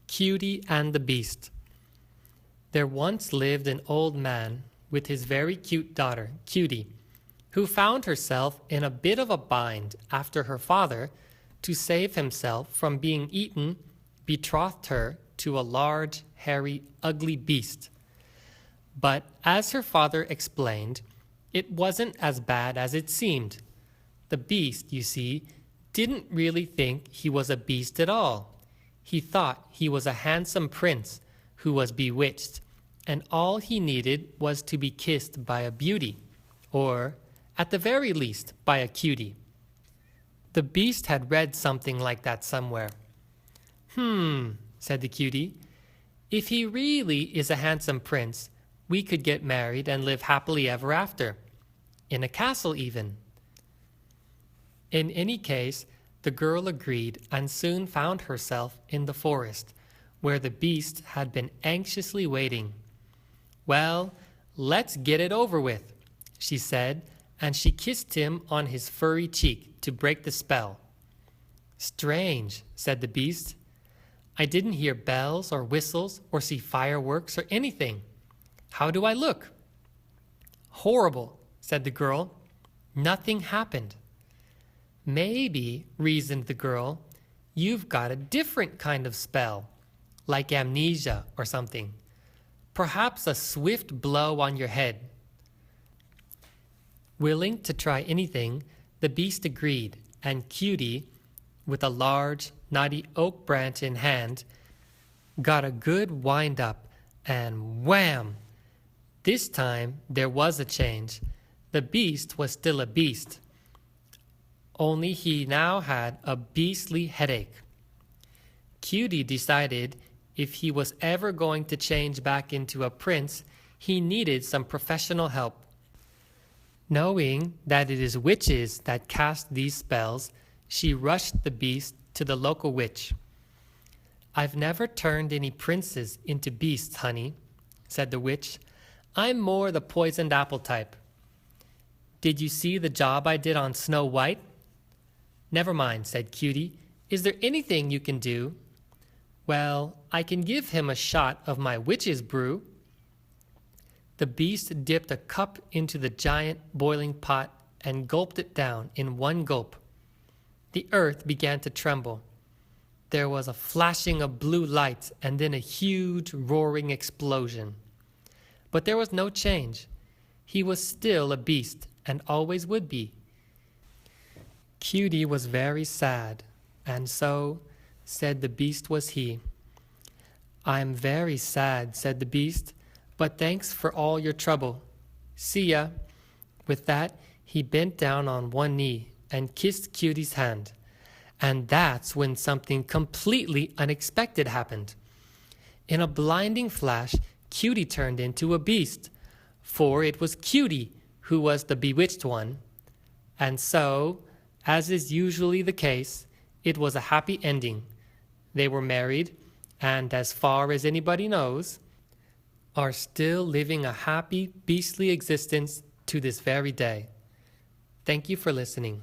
Cutie and the Beast. There once lived an old man with his very cute daughter, Cutie, who found herself in a bit of a bind after her father, to save himself from being eaten, betrothed her to a large, hairy, ugly beast. But as her father explained, it wasn't as bad as it seemed. The beast, you see, didn't really think he was a beast at all. He thought he was a handsome prince who was bewitched, and all he needed was to be kissed by a beauty, or, at the very least, by a cutie. The beast had read something like that somewhere. Said the cutie. If he really is a handsome prince, we could get married and live happily ever after. In a castle even. In any case, the girl agreed and soon found herself in the forest, where the beast had been anxiously waiting. Well, let's get it over with, she said, and she kissed him on his furry cheek to break the spell. Strange, said the beast. I didn't hear bells or whistles or see fireworks or anything. How do I look? Horrible, said the girl. Nothing happened. Maybe, reasoned the girl, you've got a different kind of spell, like amnesia or something. Perhaps a swift blow on your head. Willing to try anything, the beast agreed, and Cutie, with a large, knotty oak branch in hand, got a good wind-up, and wham! This time there was a change. The beast was still a beast. Only he now had a beastly headache. Cutie decided if he was ever going to change back into a prince, he needed some professional help. Knowing that it is witches that cast these spells, she rushed the beast to the local witch. I've never turned any princes into beasts, honey, said the witch. I'm more the poisoned apple type. Did you see the job I did on Snow White? Never mind, said Cutie. Is there anything you can do? Well, I can give him a shot of my witch's brew. The beast dipped a cup into the giant boiling pot and gulped it down in one gulp. The earth began to tremble. There was a flashing of blue lights and then a huge roaring explosion. But there was no change. He was still a beast and always would be. Cutie was very sad, and so, said the beast was he. I'm very sad, said the beast, but thanks for all your trouble. See ya. With that, he bent down on one knee and kissed Cutie's hand. And that's when something completely unexpected happened. In a blinding flash, Cutie turned into a beast, for it was Cutie who was the bewitched one. And so, as is usually the case, it was a happy ending. They were married, and as far as anybody knows, are still living a happy, beastly existence to this very day. Thank you for listening.